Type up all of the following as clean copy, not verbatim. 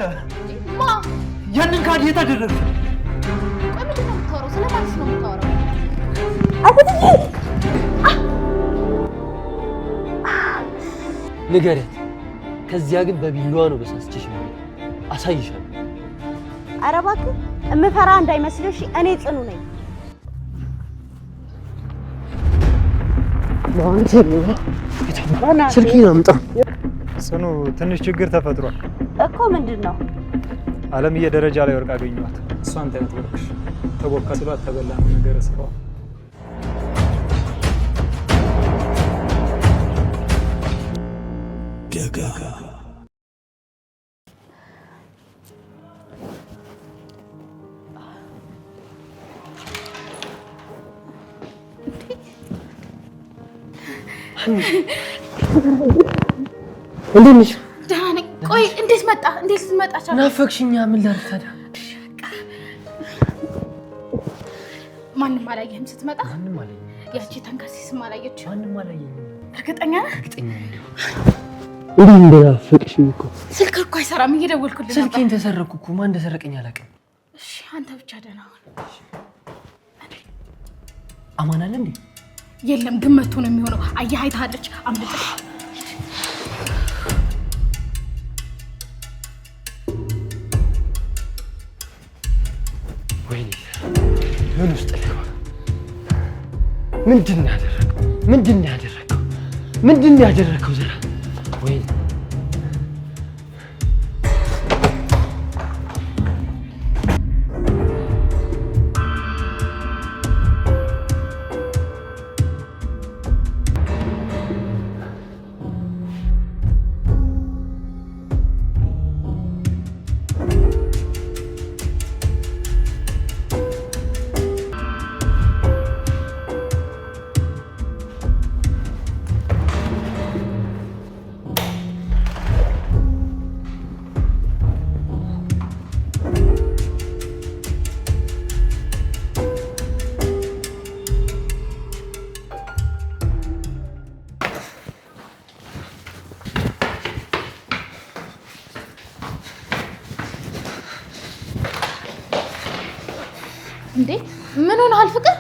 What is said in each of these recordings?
አለ ማ ያንን ካድ የታደረገ ቆይ ምንድን ነው የምታወራው? ስለማንስ ነው የምታወራው? ንገሪያት። ከዚያ ግን በቢላዋ ነው በሳስችሽ ማለት አሳይሻለሁ። ኧረ እባክህ እምፈራ እንዳይመስልሽ እኔ ጽኑ ነኝ። ስልኬን አምጣ። ጽኑ ትንሽ ችግር ተፈጥሯል እኮ። ምንድን ነው? አለምዬ ደረጃ ላይ ወርቅ አገኘኋት። እሷን ታያት ወርቅሽ ተቦካ ስሏት ተበላ ነው ነገር ስራው። ደጋ እንዴት ነሽ? ደህና ነኝ። ቆይ እንዴት መጣ? እንዴት ልትመጣ ቻልክ? ናፈቅሽኛ። ምን ላድርግ ታዲያ? ማንም አላየህም ስትመጣ? ማንም አላየኝም። ያቺ ተንከሲስም አላየችም? ማንም አላየኝም። እርግጠኛ ነህ? እርግጠኛ ነኝ። እንዴት እንደናፈቅሽኝ እኮ። ስልክ እኮ አይሰራም። እየደወልኩልህ ነበር። ስልኬን ተሰረኩ እኮ። ማን እንደሰረቀኝ አላውቅም። እሺ አንተ ብቻ ደህና ሁን። አማን አለ እንዴ? የለም ግን መቶ ነው የሚሆነው። አየህ አይታለች። አምልጠሽ ወይኔ ምን ውስጥ ልገባ? ምንድን ነው ያደረገው? ምንድን ነው ያደረገው? ምንድን ነው ያደረገው? ዘራ ወይኔ እንዴ ምን ሆነሃል ፍቅር?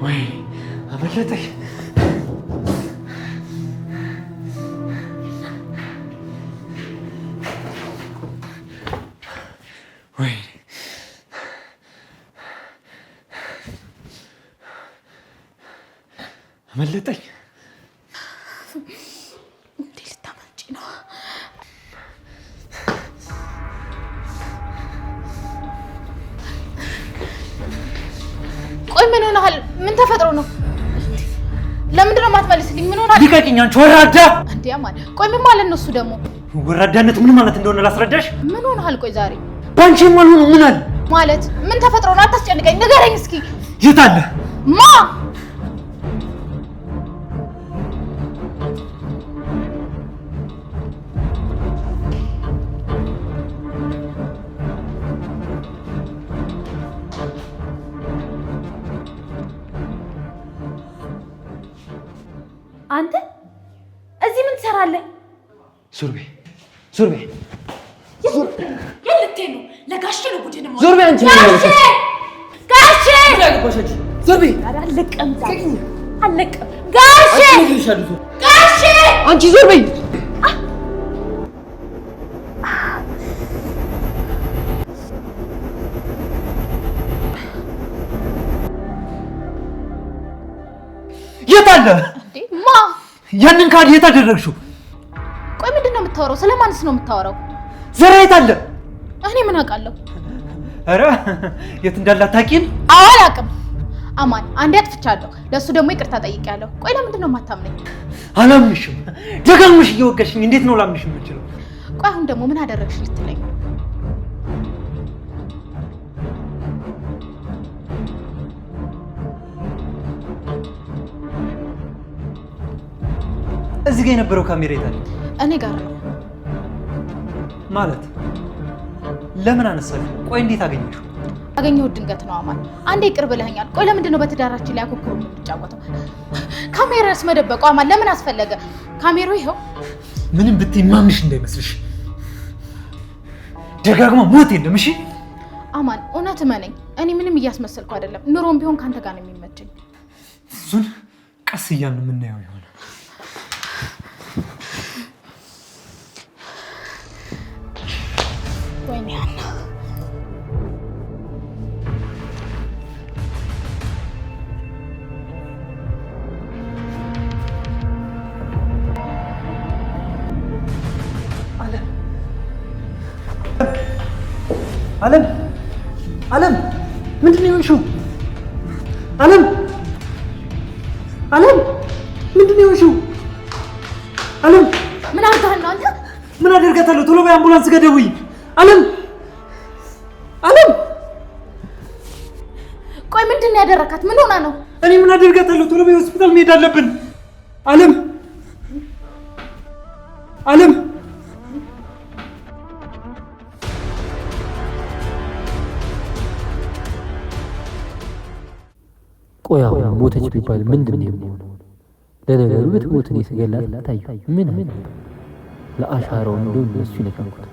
ወይ አመለጠኝ። ወይ አመለጠኝ። እንዴ ልታመጪ ነው? ቆይ ምን ሆነሃል? ምን ተፈጥሮ ነው? ለምንድን ነው የማትመልስልኝ? ምን ሆነሃል? ልቀቂኝ አንቺ ወራዳ! እንዴ አማን፣ ቆይ ምን ማለት ነው እሱ ደግሞ? ወራዳነት ምን ማለት እንደሆነ ላስረዳሽ። ምን ሆነሃል? ቆይ ዛሬ ባንቺ ማልሆነ ምን አለ ማለት ምን ተፈጥሮ ነው? አታስጨንቀኝ፣ ንገረኝ እስኪ። የት አለ? ማ አንተ እዚህ ምን ትሰራለህ? ዙርቤ ዙርቤ የልቴ ነው ለጋሼ ነው ቡድን ነው። ዙርቤ አንቺ ጋሼ ምን ያገባሻች? ዙርቤ አለቀም ዛሬ አለቀም። ጋሼ ጋሼ አንቺ ዙርቤ የት አለ እንዴ? ማ ያንን ካድ የት አደረግሽው? ቆይ ምንድነው የምታወራው? ስለማንስ ነው የምታወራው? ዘራ የት አለ? እኔ ምን አውቃለሁ? ኧረ የት እንዳለ አታውቂም? አዎ አላውቅም። አማን አንዴ አጥፍቻለሁ፣ ለሱ ደግሞ ይቅርታ ጠይቄያለሁ። ቆይ ለምንድን ነው የማታምነኝ? አላምንሽም። ደጋግመሽ እየወቀሽኝ እንዴት ነው ላምንሽ የምችለው? ቆይ አሁን ደግሞ ምን አደረግሽ ልትለኝ? እዚህ ጋር የነበረው ካሜራ የት አለ? እኔ ጋር ነው። ማለት ለምን አነሳሽ? ቆይ እንዴት አገኘሽው? አገኘሁት ድንገት ነው አማን። አንዴ ይቅር ብለኸኛል። ቆይ ለምንድን ነው በትዳራችን ላይ አኩኩሩ የምትጫወተው? ካሜራስ መደበቁ አማን ለምን አስፈለገ? ካሜራው ይኸው። ምንም ብትይ ማምንሽ እንዳይመስልሽ። ደጋግማ ሞት የለም። እሺ አማን እውነት እመነኝ፣ እኔ ምንም እያስመሰልኩ አይደለም። ኑሮም ቢሆን ካንተ ጋር ነው የሚመቸኝ። እሱን ቀስ እያልን የምናየው ይሆናል። ወይኔ ሀና አለም አለም ምንድን ነው የሆንሽው? አለም አለም ምንድን ነው የሆንሽው? አለም ምን አድርገሃል ነው አንተ? ምን አደርጋታለሁ? ቶሎ በይ አምቡላንስ ጋር ደውይ። አለም አለም ቆይ ምንድን ነው ያደረካት? ምን ሆና ነው? እኔ ምን አደርጋታለሁ? ቶሎ በይ ሆስፒታል መሄድ አለብን። አለም አለም ቆይ አሁን ሞተች ቢባል ምንድን ነው የሚሆነው? ለነገሩ ብትሞት እኔ ስገላት ታዩ ምን ለአሻራው እንደው እነሱ ይነካኩታል።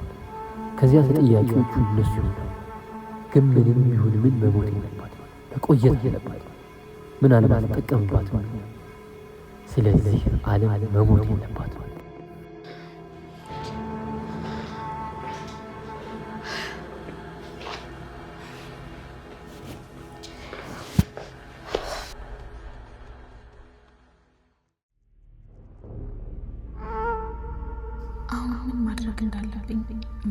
ከዚያ ተጠያቂዎቹ እነሱ ይሆናሉ። ግን ምንም ይሁን ምን መሞት የለባት መቆየት የለባት። ምናልባት ጠቀምባት። ስለዚህ አለም መሞት የለባት። አሁን ማድረግ እንዳለብኝ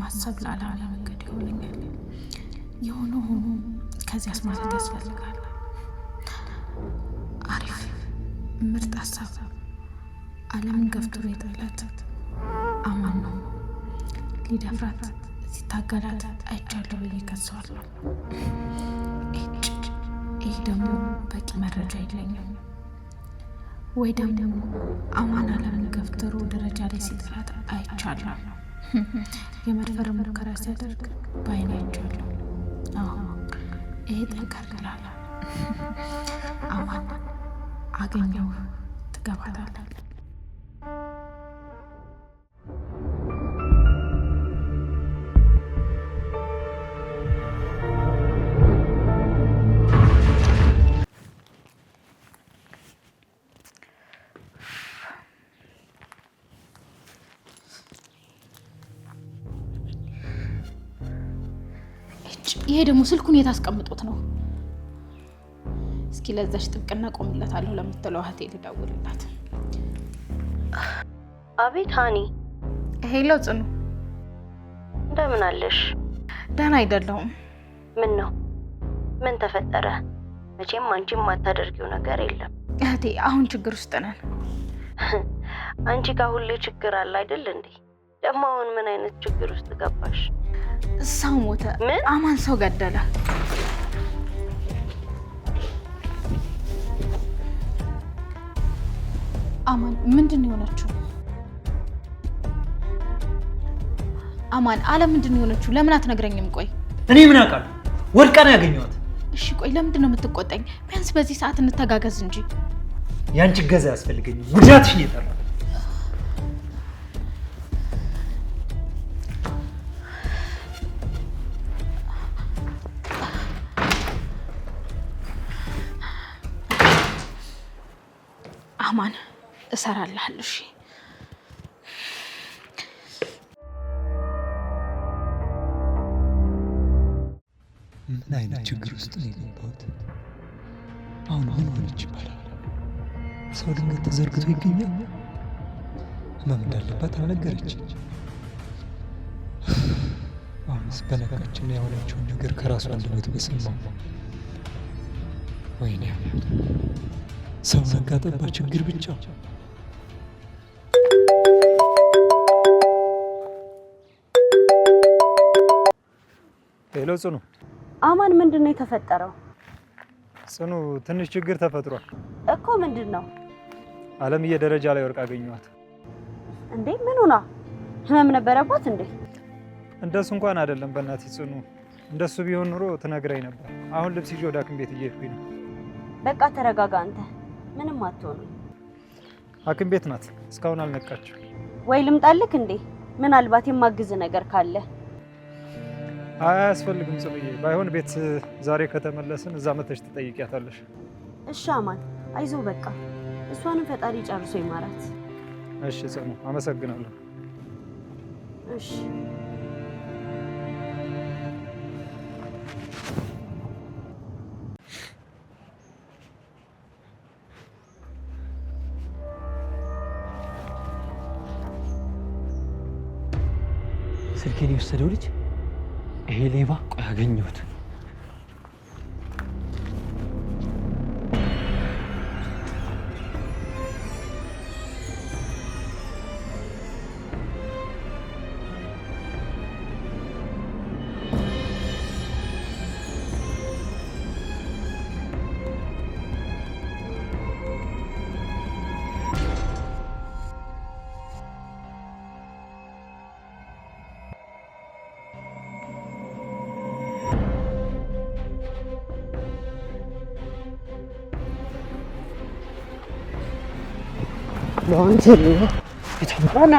ማሰብ ላላ መንገድ ይሆነኛል። የሆነ ሆኖ ከዚያስ ማለት ያስፈልጋል። አሪፍ ምርጥ ሀሳብ። አለምን ገፍትሮ የጣላት አማን ነው። ሊደፍራት ሲታገላት አይቻለሁ ብዬ ከሰዋለሁ። ይህ ደግሞ በቂ መረጃ የለኝም። ወይ ደግሞ አማን አለምን ገፍትሮ ደረጃ ላይ ሲጥላት አይቻለሁ። የመድፈር ሙከራ ሲያደርግ በዓይኔ አይቻለሁ። ይሄ ጠንከር ይላል። አማን አገኘው ትገባታለህ። ይሄ ደግሞ ስልኩን የት አስቀምጦት ነው? እስኪ ለዛሽ ጥብቅና ቆምለታለሁ ለምትለው እህቴ ልደውልላት። አቤት ሃኒ። ሄሎ ጽኑ፣ እንደምን አለሽ? ደህና አይደለሁም። ምን ነው? ምን ተፈጠረ? መቼም አንቺም ማታደርጊው ነገር የለም። እህቴ አሁን ችግር ውስጥ ነን። አንቺ ጋር ሁሌ ችግር አለ አይደል እንዴ? ደግሞ አሁን ምን አይነት ችግር ውስጥ ገባሽ? ሰው ሞተ። ምን? አማን ሰው ገደለ። አማን ምንድን ነው የሆነችው? አማን አለም ምንድን ነው የሆነችው? ለምን አትነግረኝም? ቆይ እኔ ምን አውቃለሁ? ወድቃ ነው ያገኘኋት። እሺ ቆይ ለምንድን ነው የምትቆጣኝ? ቢያንስ በዚህ ሰዓት እንተጋገዝ እንጂ። ያንቺ ገዛ ያስፈልገኝ። ጉዳትሽን የጠራ አማን እሰራልሃለሁ። እሺ ምን አይነት ችግር ውስጥ ነው የገባሁት? አሁን ምን ሆነች ይባላል? ሰው ድንገት ተዘርግቶ ይገኛል። ህመም እንዳለባት አልነገረችኝ። አሁንስ በነገራችን ላይ ያወራችውን ነገር ከራሱ አንደበት በሰማሁ። ወይኔ ሰው ነጋጠባ ችግር ብቻ። ሄሎ ጽኑ። አማን ምንድን ነው የተፈጠረው? ጽኑ ትንሽ ችግር ተፈጥሯል እኮ። ምንድን ነው? አለምዬ ደረጃ ላይ ወርቃ አገኘኋት። እንዴ ምን ሆና? ህመም ነበረባት እንዴ? እንደሱ እንኳን አይደለም በእናትህ ጽኑ። እንደሱ ቢሆን ኑሮ ትነግረኝ ነበር። አሁን ልብስ ይዤ ወደ ሐኪም ቤት እየሄድኩኝ ነው። በቃ ተረጋጋ አንተ፣ ምንም አትሆንም። ሐኪም ቤት ናት፣ እስካሁን አልነቃችም። ወይ ልምጣልክ እንዴ? ምናልባት የማግዝ ነገር ካለ። አያስፈልግም ጽኑዬ፣ ባይሆን ቤት ዛሬ ከተመለስን እዛ መተሽ ትጠይቂያታለሽ። እሺ አማን አይዞህ፣ በቃ እሷንም ፈጣሪ ጨርሶ ይማራት። እሺ ጽኑ፣ አመሰግናለሁ። እሺ ስልኬን የወሰደው ልጅ ይሄ ሌባ። ቆይ አገኘሁት።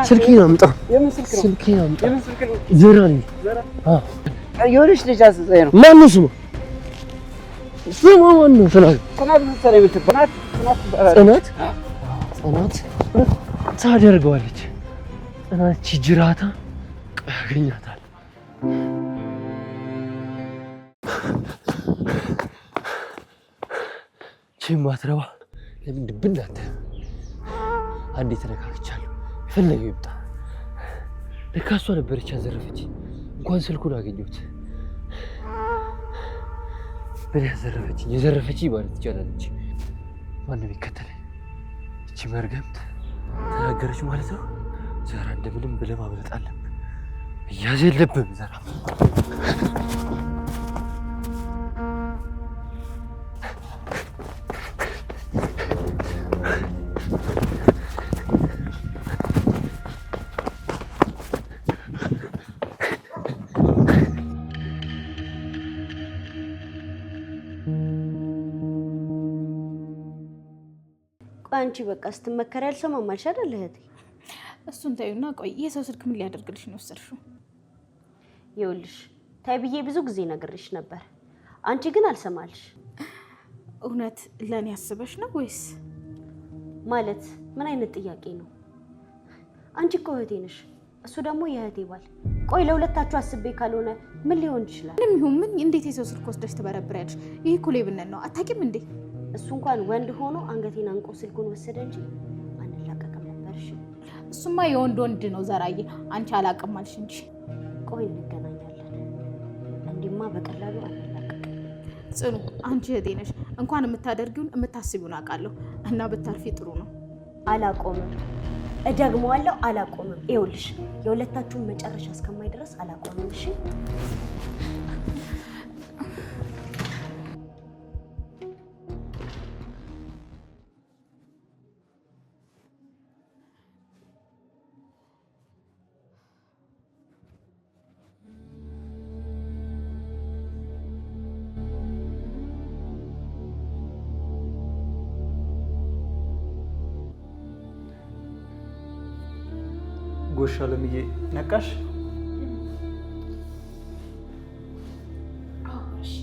ስልኬን አምጣ። ስልኬን አምጣ። ዘራ ነኝ። የሆነች ልጅ አዘዘኝ ነው። ማነው ስሟ? ስሟ ማነው? ጽናት መሰለኝ የምትባል። ጽናት ጽናት ታደርገዋለች። ጽናት ጅራታ ያገኛታል። ማትረባ ለምንድን ብናተ አንዴ ተነካክቻለሁ። የፈለገው ይምጣ። ለካ እሷ ነበረች ያዘረፈች። እንኳን ስልኩን አገኘሁት። ምን ያዘረፈችኝ? የዘረፈችኝ ማለት ይቻላል እንጂ ማንም ይከተለኝ። እቺ መርገምት ተናገረች ማለት ነው። ዘራ እንደምንም ብለህ ማምለጥ አለብን። እያዝ የለብህም ዘራ። አንቺ በቃ ስትመከሪ አልሰማም አልሽ አይደል እህቴ? እሱን ታዩና ቆይ የሰው ስልክ ምን ሊያደርግልሽ ነው ወሰድሽው? ይኸውልሽ ታይ ብዬ ብዙ ጊዜ ነግሬሽ ነበር። አንቺ ግን አልሰማልሽ። እውነት ለኔ አስበሽ ነው ወይስ? ማለት ምን አይነት ጥያቄ ነው? አንቺ እኮ እህቴ ነሽ፣ እሱ ደግሞ የእህቴ ባል። ቆይ ለሁለታችሁ አስቤ ካልሆነ ምን ሊሆን ይችላል? ምንም ይሁን ምን እንዴት የሰው ስልክ ወስደሽ ትበረብሪያለሽ? ይሄ እኮ ሌብነት ነው። አታውቂም እንዴ? እሱ እንኳን ወንድ ሆኖ አንገቴን አንቆ ስልኩን ወሰደ እንጂ አንላቀቅም ነበር። እሺ እሱማ የወንድ ወንድ ነው ዘራዬ። አንቺ አላቅም አልሽ እንጂ። ቆይ እንገናኛለን። እንዲማ በቀላሉ አንላቀቅም። ጽኑ አንቺ እህቴ ነሽ። እንኳን የምታደርጊውን የምታስቢውን አውቃለሁ እና ብታርፊ ጥሩ ነው። አላቆምም፣ እደግመዋለሁ፣ አላቆምም። ይኸውልሽ የሁለታችሁን መጨረሻ እስከማይ ድረስ አላቆምም። እሺ ጎሽ አለምዬ ነቃሽ? አዎ እሺ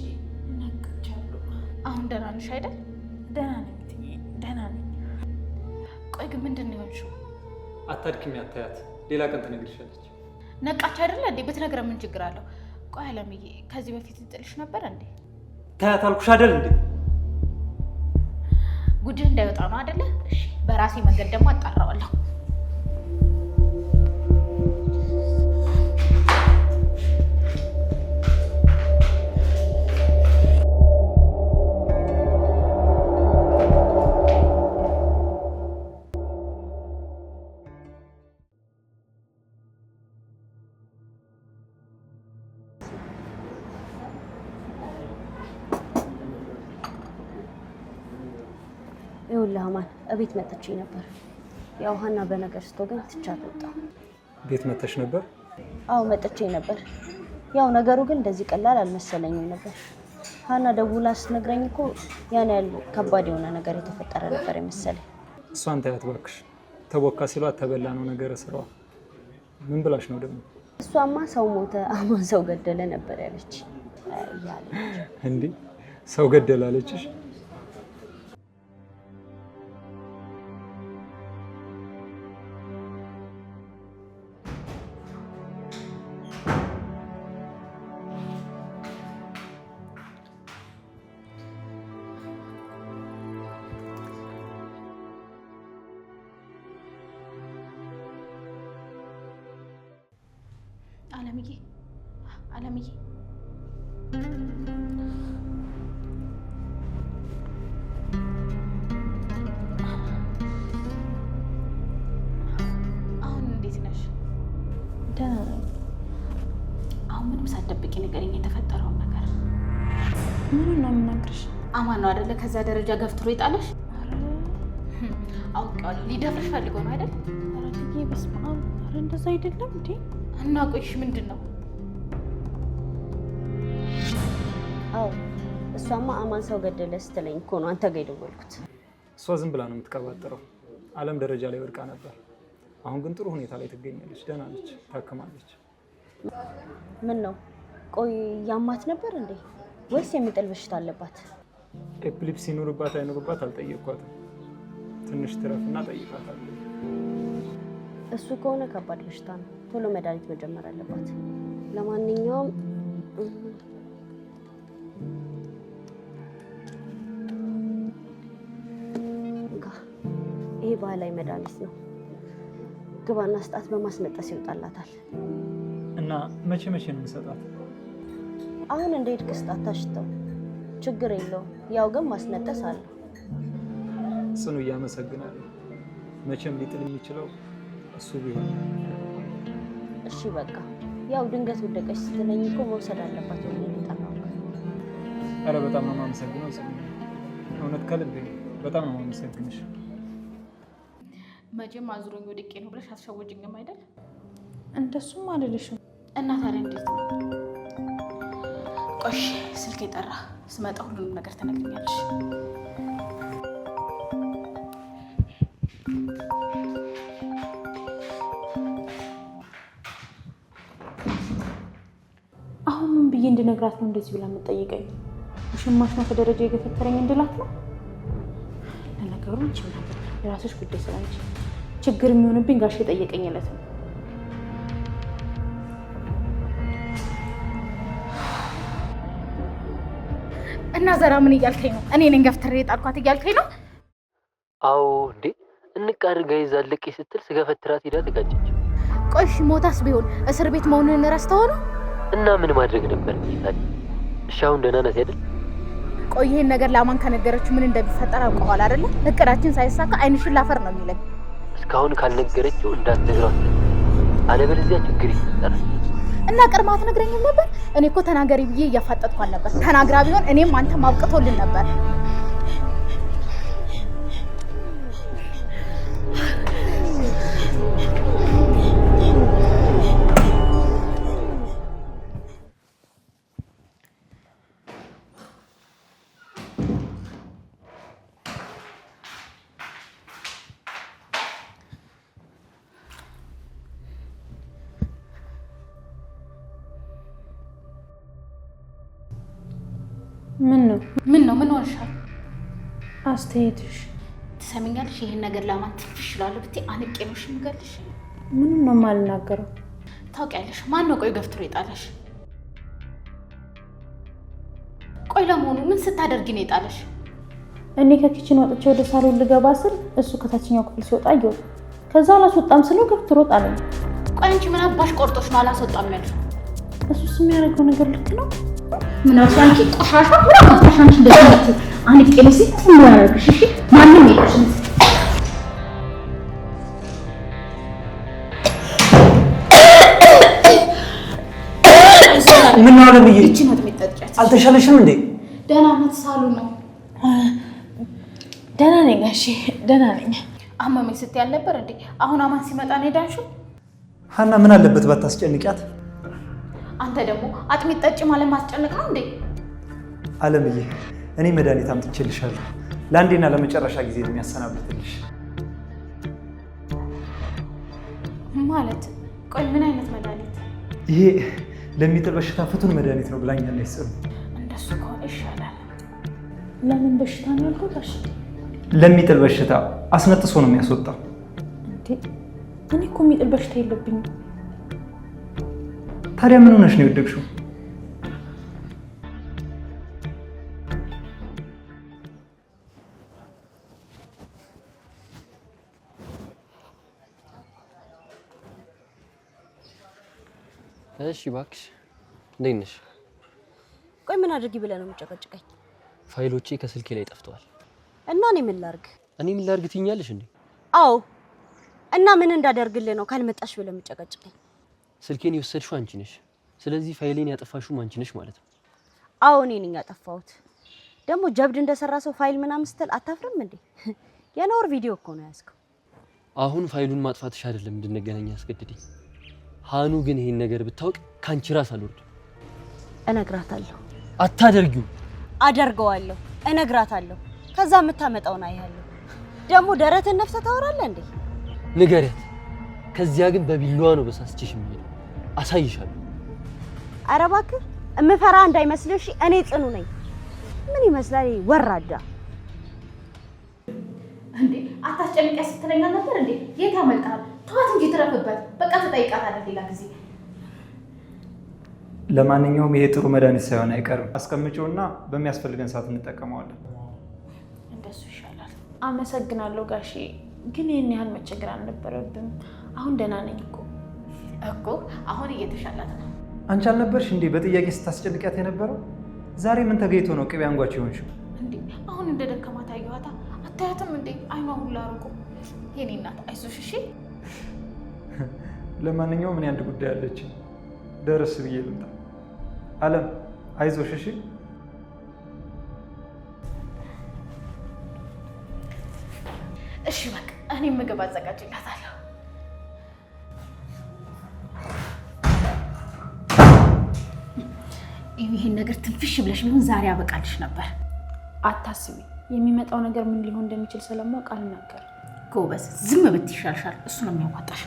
ነቅቻለሁ። አሁን ደህና ነሽ አይደል? ደህና ነኝ፣ ደህና ነኝ። ቆይ ግን ምንድን ነው የሆንሽው? አታድክሚ፣ አታያት፣ ሌላ ቀን ትነግርሻለች። ነቃች አይደል እንዴ? ብትነግረን ምን ችግር አለው? ቆይ አለምዬ ከዚህ በፊት ትጥልሽ ነበር እንዴ? ታያት አልኩሽ አይደል እንዴ? ጉድህ እንዳይወጣ ነው አይደለ? እሺ በራሴ መንገድ ደግሞ አጣራዋለሁ። ይኸውልህ አማን እቤት መጥቼ ነበር። ያው ሀና በነገር ስትወገኝ ትቻት ወጣ። ቤት መጥተሽ ነበር? አዎ መጥቼ ነበር። ያው ነገሩ ግን እንደዚህ ቀላል አልመሰለኝም ነበር። ሀና ደውላ ስትነግረኝ እኮ ያን ያህል ከባድ የሆነ ነገር የተፈጠረ ነበር የመሰለኝ። እሷን ተያት እባክሽ። ተቦካ ሲሏት ተበላ ነው ነገር ስራዋ። ምን ብላሽ ነው ደግሞ? እሷማ ሰው ሞተ አማን ሰው ገደለ ነበር ያለች። እንዴ ሰው ገደለ አለችሽ? አለምዬ አሁን እንዴት ነሽ? ደህና ነኝ። አሁን ምንም ሳትደብቂ ንገሪኝ የተፈጠረውን ነገር። ምኑን ነው የምነግርሽ? አማን ነው አይደለ ከዛ ደረጃ ገፍትሮ ይጣለሽ? አውቄዋለሁ። ሊደፍርሽ ፈልጎ ነው አይደል? ኧረ ልዬ በስመ አብ። ኧረ እንደዛ አይደለም እንዴ። እና ቆይሽ ምንድን ነው? አዎ እሷማ አማን ሰው ገደለ ስትለኝ እኮ ነው አንተ ጋር የደወልኩት። እሷ ዝም ብላ ነው የምትቀባጥረው። አለም ደረጃ ላይ ወድቃ ነበር። አሁን ግን ጥሩ ሁኔታ ላይ ትገኛለች። ደህና ነች፣ ታክማለች። ምን ነው ቆይ ያማት ነበር እንዴ ወይስ የሚጥል በሽታ አለባት? ኤፕሊፕሲ ይኑርባት አይኑርባት አልጠየቅኳትም። ትንሽ ትረፍና ጠይቃታለሁ። እሱ ከሆነ ከባድ በሽታ ነው። ቶሎ መድኃኒት መጀመር አለባት። ለማንኛውም ይሄ ባህላዊ መድኃኒት ነው። ግባና ስጣት፣ በማስነጠስ ይወጣላታል። እና መቼ ነው እንሰጣት? አሁን እንደሄድክ ስጣት፣ ታሽተው ችግር የለውም። ያው ግን ማስነጠስ አለ። ጽኑ እያመሰግናለሁ። መቼም ሊጥል የሚችለው እሱ ቢሆን። እሺ በቃ ያው ድንገት ወደቀች ስትለኝ እኮ መውሰድ አለባት ወይ ሊጠናው። አረ በጣም ነው የማመሰግነው ጽኑ፣ እውነት ከልቤ በጣም ነው የማመሰግንሽ። መቼም አዙሮኝ ወድቄ ነው ብለሽ አትሸውጅኝም አይደል? እንደሱም አልልሽም። እና ታዲያ እንዴት ነው? ቆይ ስልክ የጠራ ስመጣ ሁሉንም ነገር ትነግሪኛለሽ። አሁን ምን ብዬ እንድነግራት ነው እንደዚህ ብላ የምትጠይቀኝ? ውሽማሽ ነው ከደረጃ የገፈተረኝ እንድላት ነው? ለነገሩ አንቺ ምን አገባሽ? የራስሽ ጉዳይ ስላንቺ። ችግር የሚሆንብኝ ጋሽ የጠየቀኝ ዕለት ነው። እና ዘራ ምን እያልከኝ ነው? እኔ ነኝ ገፍትሬ የጣልኳት እያልከኝ ነው? አዎ እንዴ እንቅ አድርጋ ይዛ ልቄ ስትል ስገፈትራት ሄዳ ተጋጨች። ቆይ እሺ ሞታስ ቢሆን እስር ቤት መሆኑን ረስተኸው ነው? እና ምን ማድረግ ነበር ታዲያ? እሺ አሁን ደህና ናት አይደል? ቆይ ይሄን ነገር ለአማን ከነገረችው ምን እንደሚፈጠር አውቀዋል አይደለ? እቅዳችን ሳይሳካ አይንሽን ላፈር ነው የሚለኝ። እስካሁን ካልነገረችው እንዳትነግራት፣ አለበለዚያ ችግር ይፈጠራል። እና ቀድማ አትነግረኝም ነበር? እኔ እኮ ተናገሪ ብዬ እያፋጠጥኳት ነበር። ተናግራ ቢሆን እኔም አንተም አብቅቶልን ነበር። ምን ነው ምን ሆነሻል? አስተያየትሽ ትሰሚኛለሽ? ይሄን ነገር ለማን ትፍሽ ይችላል ብትይ አንቄ ነው ሽምገልሽ። ምን ነው የማልናገረው? ታውቂያለሽ ማን ነው ቆይ ገፍትሮ የጣለሽ? ቆይ ለመሆኑ ምን ስታደርጊ ነው የጣለሽ? እኔ ከኪችን ወጥቼ ወደ ሳሎን ልገባ ስል እሱ ከታችኛው ክፍል ሲወጣ አየሁት። ከዛ አላስወጣም ስለው ገብቶ ሮጥ አለኝ። ቆይ አንቺ ምን አባሽ ቆርጦሽ ነው አላስወጣም ያልሽው? እሱስ የሚያደርገው ነገር ልክ ነው? ምን አልሽ አንቺ ቆሻሻ? ምን አባሽ አንቺ እንደዚህ አንቺ ቄሚስ ምን ያደርግሽ? እሺ ማንም የለሽም። ምን ነው አለምዬ? እቺ ነው የምትጠጫት። አልተሻለሽም እንዴ? ደህና ናት ሳሉ ነው። ደህና ነኝ ጋሼ ደህና ነኝ። አመመኝ ስትይ አልነበር እንዴ? አሁን አማን ሲመጣ ነው ሄዳንሽው? ሀና ምን አለበት ባታስጨንቂያት? አንተ ደግሞ አጥሚት ጠጪ ማለት ማስጨነቅ ነው እንዴ? አለምዬ እኔ መድኃኒት አምጥቼልሻለሁ። ለአንዴና ለመጨረሻ ጊዜ ነው የሚያሰናብትልሽ። ማለት ቆይ ምን አይነት መድኃኒት? ይሄ ለሚጥል በሽታ ፍቱን መድኃኒት ነው ብላኛለች ጽኑ። እንደሱ ከሆነ ይሻላል። ለምን በሽታ ነው ያልከው ጋሼ? ለሚጥል በሽታ አስነጥሶ ነው የሚያስወጣው። እንዴ እኔ እኮ የሚጥል በሽታ የለብኝም። ታዲያ ምን ሆነሽ ነው የወደቅሽው? እሺ እባክሽ እንዴት ነሽ? ቆይ ምን አድርጊ ብለህ ነው የምጨቀጭቀኝ? ፋይሎቼ ከስልኬ ላይ ጠፍተዋል። እና እኔ ምን ላድርግ? እኔ ምን ላድርግ ትይኛለሽ እንዴ? አዎ እና ምን እንዳደርግልህ ነው ካልመጣሽ ብለህ የምጨቀጭቀኝ? ስልኬን የወሰድሽው አንቺ ነሽ። ስለዚህ ፋይሌን ያጠፋሽው አንቺ ነሽ ማለት ነው። አዎ እኔ ነኝ ያጠፋሁት። ደግሞ ጀብድ እንደሰራ ሰው ፋይል ምናምን ስትል አታፍርም እንዴ? የኖር ቪዲዮ እኮ ነው ያዝከው። አሁን ፋይሉን ማጥፋትሽ አይደለም እንድንገናኝ ያስገድደኝ። ሃኑ ግን ይሄን ነገር ብታውቅ ካንቺ ራስ አልወርድም። እነግራታለሁ። አታደርጊው። አደርገዋለሁ። እነግራታለሁ። ከዛ የምታመጣውን አያለሁ። ደግሞ ደረትን ነፍሰ ታወራለህ እንዴ? ንገሪያት። ከዚያ ግን በቢላዋ ነው በሳስችሽ የሚሄደው። አሳይሻለሁ። ኧረ እባክህ እምፈራ እንዳይመስልሽ እኔ ጽኑ ነኝ። ምን ይመስላል ወራዳ እንዴ? አታስጨንቂያት ስትለኝ ነበር እንዴ? የት ያመጣል? ተዋት እንጂ ትረፍበት። በቃ ትጠይቃታለህ ሌላ ጊዜ። ለማንኛውም ይሄ ጥሩ መድኃኒት ሳይሆን አይቀርም። አስቀምጪውና በሚያስፈልገን ሰዓት እንጠቀመዋለን። እንደሱ ይሻላል። አመሰግናለሁ ጋሼ። ግን ይሄን ያህል መቸገር አልነበረብም። አሁን ደህና ነኝ እኮ አሁን እየተሻላት ነው። አንቺ አልነበርሽ እንዴ በጥያቄ ስታስጨንቂያት የነበረው? ዛሬ ምን ተገይቶ ነው ቅቤ አንጓች ይሆንሽው? እንዴ አሁን እንደ ደከማት አየኋታ። አታያትም እንዴ? አይኗ ሁላ አርቆ። የኔ እናት አይዞሽ እሺ። ለማንኛውም እኔ አንድ ጉዳይ አለች፣ ደረስ ብዬ ልምጣ። አለም አይዞሽ እሺ። እሺ በቃ እኔ ምግብ አዘጋጅላታለሁ። ይሄን ነገር ትንፍሽ ብለሽ ቢሆን ዛሬ አበቃልሽ ነበር። አታስቢ፣ የሚመጣው ነገር ምን ሊሆን እንደሚችል ስለማውቅ አልናገርም። ጎበዝ፣ ዝም ብትይ ይሻልሻል። እሱ ነው የሚያዋጣሽ።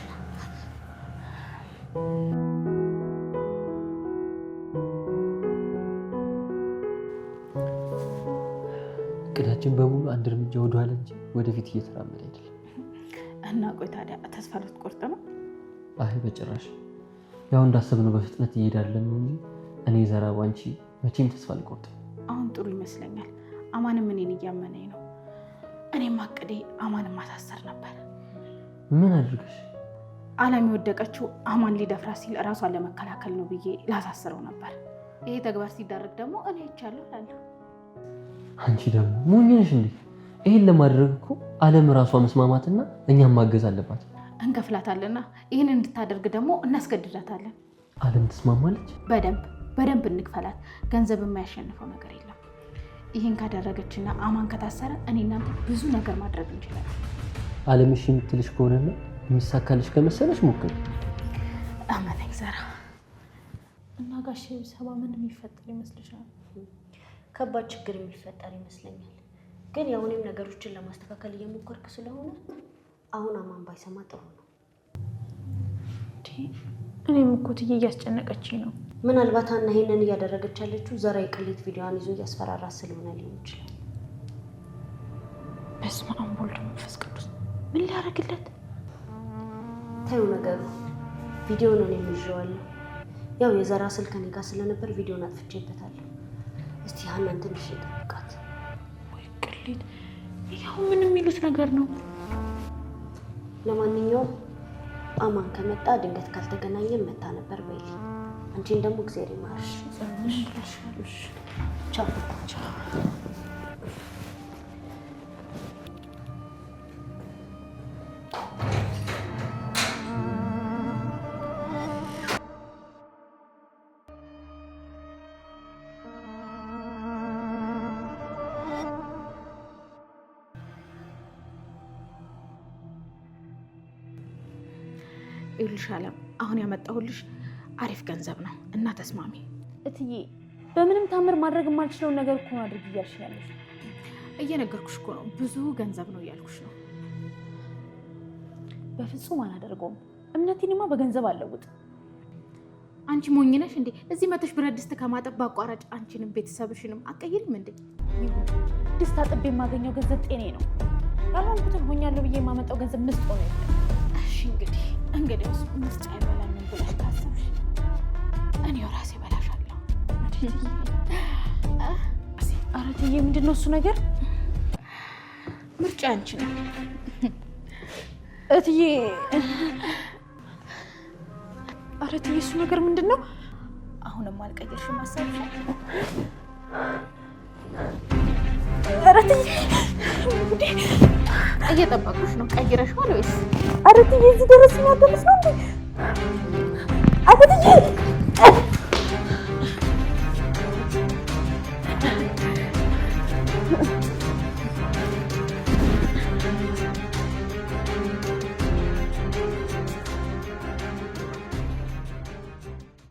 እቅዳችን በሙሉ አንድ እርምጃ ወደኋላ እንጂ ወደፊት እየተራመደ አይደለም። እና ቆይ ታዲያ ተስፋ ልትቆርጥ ነው? አይ በጭራሽ። ያው እንዳሰብነው በፍጥነት እየሄዳለን ነው እንጂ እኔ ዘራው አንቺ መቼም ተስፋ አልቆርጥም። አሁን ጥሩ ይመስለኛል። አማንም እኔን እያመነኝ ነው። እኔም አቅዴ አማንን ማሳሰር ነበር። ምን አድርገሽ? አለም የወደቀችው አማን ሊደፍራ ሲል እራሷን ለመከላከል ነው ብዬ ላሳስረው ነበር። ይሄ ተግባር ሲዳረግ ደግሞ እኔ ይቻለሁ እላለሁ። አንቺ ደግሞ ሞኝ ነሽ እንዴ? ይሄን ለማድረግ እኮ አለም ራሷ መስማማትና እኛም ማገዝ አለባት። እንከፍላታለና ይህን እንድታደርግ ደግሞ እናስገድዳታለን። አለም ትስማማለች? በደንብ እንክፈላት። ገንዘብ የማያሸንፈው ነገር የለም። ይህን ካደረገችና አማን ከታሰረ እኔ እናንተ ብዙ ነገር ማድረግ እንችላለን። አለም እሺ የምትልሽ ከሆነና የሚሳካልሽ ከመሰለሽ ሞክሪ። አመነኝ ዘራ። እና ጋሼ ሰባ ምን የሚፈጠር ይመስልሻል? ከባድ ችግር የሚፈጠር ይመስለኛል። ግን ያው እኔም ነገሮችን ለማስተካከል እየሞከርኩ ስለሆነ አሁን አማን ባይሰማ ጥሩ ነው። እኔም እኮ ትዬ እያስጨነቀችኝ ነው። ምናልባት ሀና ይሄንን እያደረገች ያለችው ዘራ የቅሌት ቪዲዮዋን ይዞ እያስፈራራት ስለሆነ ሊሆን ይችላል። በስመ አብ ወወልድ ወመንፈስ ቅዱስ። ምን ሊያደርግለት? ታዩ ነገሩ ቪዲዮውን እኔ ይዤዋለሁ። ያው የዘራ ስልክ እኔ ጋር ስለነበር ቪዲዮውን አጥፍቼበታለሁ። እስቲ ሀናን ትንሽ ልጠብቃት። ወይ ቅሌት ያው ምን የሚሉት ነገር ነው? ለማንኛውም አማን ከመጣ ድንገት ካልተገናኘን መታ ነበር በይልኝ። አንቺን ደግሞ እግዚአብሔር ይማርሽ። ቻው ቻው። ይኸውልሽ አለም፣ አሁን ያመጣሁልሽ አሪፍ ገንዘብ ነው እና ተስማሚ። እትዬ በምንም ታምር ማድረግ የማልችለውን ነገር እኮ አድርግ እያልሽ ያለሽ። እየነገርኩሽ እኮ ነው፣ ብዙ ገንዘብ ነው እያልኩሽ ነው። በፍጹም አላደርገውም። እምነቴንማ በገንዘብ አለውጥ። አንቺ ሞኝ ነሽ እንዴ? እዚህ መተሽ ብረት ድስት ከማጠብ በአቋራጭ አንቺንም ቤተሰብሽንም አቀይርም እንዴ? ይሁን ድስት አጥቤ የማገኘው ገንዘብ ጤኔ ነው። ያልሆንኩትን ሆኛለሁ ብዬ የማመጣው ገንዘብ ምስጦ ነው። እሺ እንግዲህ እሱ ምስጫ ይበላል ብለሽ ካሰብሽ እኔው ራሴ በላሻለሁ። ኧረ እትዬ ምንድን ነው እሱ ነገር? ምርጫ አንቺ ነው እትዬ። ኧረ እትዬ እሱ ነገር ምንድን ነው? አሁንም አልቀየርሽም ሀሳብሽ? ኧረ እትዬ እየጠበቁሽ ነው። ቀይረሽዋል ወይስ? ኧረ እትዬ እዚህ ድረስ የሚያደርስ ነው እንዴ? ኧረ እትዬ